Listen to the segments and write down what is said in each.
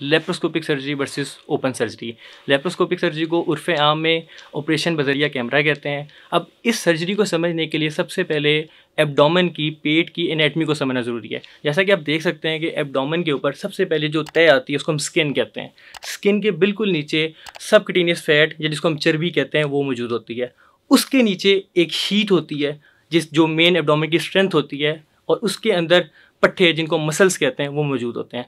Laparoscopic surgery versus open surgery. Laparoscopic surgery को उर्फ़े आम में ऑपरेशन बज़रिया कैमरा कहते हैं। अब इस सर्जरी को समझने के लिए सबसे पहले एब्डोमेन की, पेट की एनाटमी को समझना ज़रूरी है। जैसा कि आप देख सकते हैं कि एब्डोमेन के ऊपर सबसे पहले जो तय आती है उसको हम स्किन कहते हैं। स्किन के बिल्कुल नीचे सबक्यूटेनियस फैट या जिसको हम चर्बी कहते हैं वो मौजूद होती है। उसके नीचे एक शीट होती है जो मेन एब्डोमेन की स्ट्रेंथ होती है, और उसके अंदर पट्टे जिनको मसल्स कहते हैं वो मौजूद होते हैं।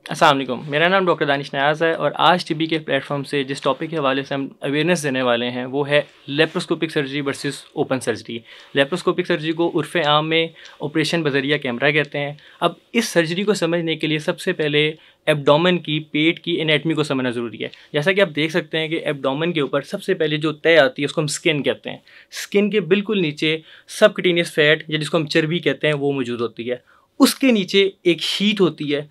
अस्सलाम वालेकुम, मेरा नाम डॉक्टर दानिश नियाज़ है और आज टीबी के प्लेटफॉर्म से जिस टॉपिक के हवाले से हम अवेयरनेस देने वाले हैं वो है laparoscopic surgery versus open surgery. Laparoscopic surgery को उर्फ़े आम में ऑपरेशन बज़रिया कैमरा कहते हैं। अब इस सर्जरी को समझने के लिए सबसे पहले एब्डोमेन की, पेट की एनाटमी को समझना ज़रूरी है। जैसा कि आप देख सकते हैं कि एब्डोमेन के ऊपर सबसे पहले जो तय आती है उसको हम स्किन कहते हैं। स्किन के बिल्कुल नीचे सबक्यूटेनियस फैट या जिसको हम चर्बी कहते हैं वो मौजूद होती है। उसके नीचे एक शीट होती है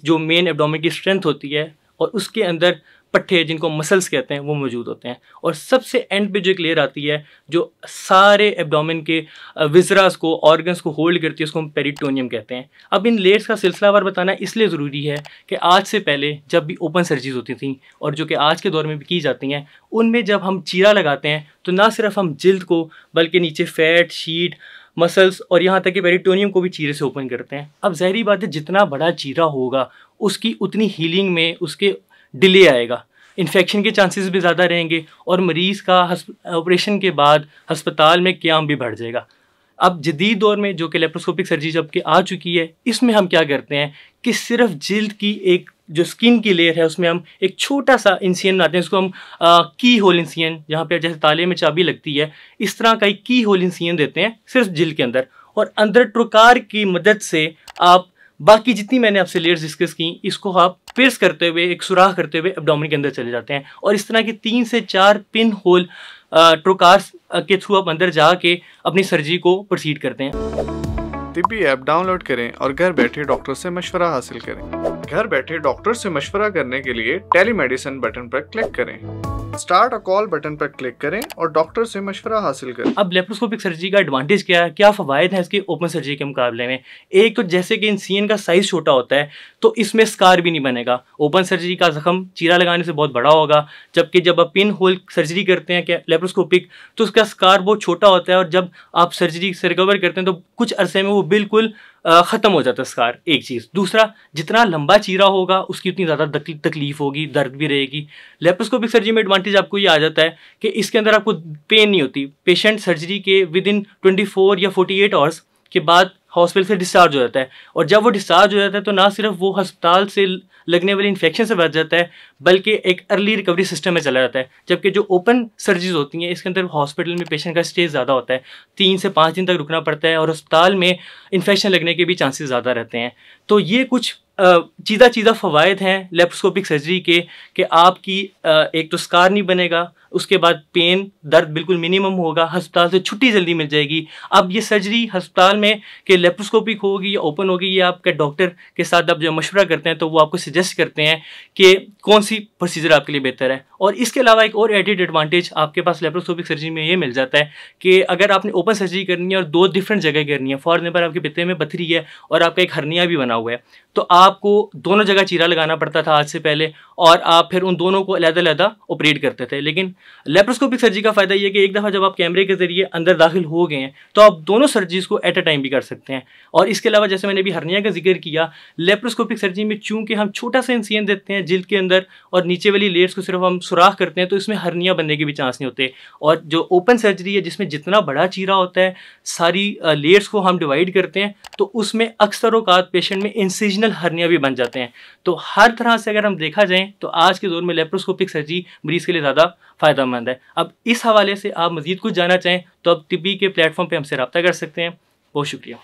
जो मेन एब्डोमेन की स्ट्रेंथ होती है, और उसके अंदर पट्टे जिनको मसल्स कहते हैं वो मौजूद होते हैं। और सबसे एंड पे जो एक लेयर आती है जो सारे एब्डोमेन के विजरास को, ऑर्गन्स को होल्ड करती है, उसको हम पेरिटोनियम कहते हैं। अब इन लेयर्स का सिलसिलावार बताना इसलिए ज़रूरी है कि आज से पहले जब भी ओपन सर्जरीज होती थी और जो कि आज के दौर में भी की जाती हैं, उनमें जब हम चीरा लगाते हैं तो ना सिर्फ हम जिल्द को बल्कि नीचे फैट, शीट, मसल्स और यहाँ तक कि पेरिटोनियम को भी चीरे से ओपन करते हैं। अब ज़ाहिरी बात है जितना बड़ा चीरा होगा उसकी उतनी हीलिंग में उसके डिले आएगा, इन्फेक्शन के चांसेस भी ज़्यादा रहेंगे और मरीज़ का ऑपरेशन के बाद अस्पताल में क़याम भी बढ़ जाएगा। अब जदीद दौर में जो कि लेप्रोस्कोपिक सर्जरी जब कि आ चुकी है, इसमें हम क्या करते हैं कि सिर्फ जिल्द की एक जो स्किन की लेयर है उसमें हम एक छोटा सा इंसियन बनाते हैं, उसको हम की होल इंसियन, जहाँ पे जैसे ताले में चाबी लगती है इस तरह का एक की होल इंसियन देते हैं सिर्फ जिल्द के अंदर, और अंदर ट्रोकार की मदद से आप बाकी जितनी मैंने आपसे लेयर्स डिस्कस की इसको आप पिर्स करते हुए, एक सुराख करते हुए एब्डोमेन के अंदर चले जाते हैं, और इस तरह के 3 से 4 पिन होल ट्रोकार्स के थ्रू आप अंदर जाके अपनी सर्जरी को प्रोसीड करते हैं। टिबी ऐप डाउनलोड करें और घर बैठे डॉक्टर से मशवरा हासिल करें। घर बैठे डॉक्टर से मशवरा करने के लिए टेलीमेडिसिन बटन पर क्लिक करें, स्टार्ट अ कॉल बटन पर क्लिक करें और डॉक्टर से मशवरा हासिल करें। अब लेप्रोस्कोपिक सर्जरी का एडवांटेज क्या है, क्या फ़वायद हैं इसके ओपन सर्जरी के मुकाबले में? एक तो जैसे कि इंसियन का साइज़ छोटा होता है तो इसमें स्कार भी नहीं बनेगा। ओपन सर्जरी का जख्म चीरा लगाने से बहुत बड़ा होगा, जबकि जब आप पिन होल सर्जरी करते हैं क्या लेप्रोस्कोपिक तो उसका स्कार बहुत छोटा होता है, और जब आप सर्जरी से रिकवर करते हैं तो कुछ अरसे में वो बिल्कुल ख़त्म हो जाता है स्कार। एक चीज़। दूसरा, जितना लंबा चीरा होगा उसकी उतनी ज़्यादा तकलीफ होगी, दर्द भी रहेगी। लेप्रोस्कोपिक सर्जरी में एडवांटेज आपको ये आ जाता है कि इसके अंदर आपको पेन नहीं होती। पेशेंट सर्जरी के विदिन 24 या 48 आवर्स के बाद हॉस्पिटल से डिस्चार्ज हो जाता है, और जब वो डिस्चार्ज हो जाता है तो ना सिर्फ वो अस्पताल से लगने वाली इन्फेक्शन से बच जाता है बल्कि एक अर्ली रिकवरी सिस्टम में चला जाता है। जबकि जो ओपन सर्जरीज होती हैं इसके अंदर हॉस्पिटल में पेशेंट का स्टे ज़्यादा होता है, 3 से 5 दिन तक रुकना पड़ता है, और अस्पताल में इन्फेक्शन लगने के भी चांसेस ज़्यादा रहते हैं। तो ये कुछ चीज़ा फ़वायद हैं लेप्रोस्कोपिक सर्जरी के कि आपकी एक तो स्कार नहीं बनेगा, उसके बाद पेन, दर्द बिल्कुल मिनिमम होगा, अस्पताल से छुट्टी जल्दी मिल जाएगी। अब ये सर्जरी अस्पताल में कि लेप्रोस्कोपिक होगी या ओपन होगी, ये आपके डॉक्टर के साथ आप जब मशवरा करते हैं तो वो आपको सजेस्ट करते हैं कि कौन सी प्रोसीजर आपके लिए बेहतर है। और इसके अलावा एक और एडेड एडवांटेज आपके पास लेप्रोस्कोपिक सर्जरी में ये मिल जाता है कि अगर आपने ओपन सर्जरी करनी है और 2 डिफरेंट जगह करनी है, फॉर एग्जाम्पल आपके पित्ते में पथरी है और आपका एक हर्निया भी बना हुआ है, तो आपको दोनों जगह चीरा लगाना पड़ता था आज से पहले, और आप फिर उन दोनों को अलग-अलग ऑपरेट करते थे। लेकिन लेप्रोस्कोपिक सर्जरी का फ़ायदा ये है कि एक दफ़ा जब आप कैमरे के ज़रिए अंदर दाखिल हो गए हैं तो आप दोनों सर्जरीज़ को एट अ टाइम भी कर सकते हैं। और इसके अलावा जैसे मैंने अभी हर्निया का जिक्र किया, लेप्रोस्कोपिक सर्जरी में चूँकि हम छोटा सा इंसियन देते हैं जिल्द के अंदर और नीचे वाली लेयर्स को सिर्फ हम सुराख करते हैं, तो इसमें हर्निया बनने के भी चांस नहीं होते। और जो ओपन सर्जरी है जिसमें जितना बड़ा चीरा होता है, सारी लेयर्स को हम डिवाइड करते हैं, तो उसमें अक्सर औक़ात पेशेंट में इंसिजनल हर्निया भी बन जाते हैं। तो हर तरह से अगर हम देखा जाए तो आज के दौर में लेप्रोस्कोपिक सर्जरी मरीज़ के लिए ज़्यादा फ़ायदेमंद है। अब इस हवाले से आप मज़ीद कुछ जानना चाहें तो आप टिबी के प्लेटफॉर्म पे हमसे रब्ता कर सकते हैं। बहुत शुक्रिया।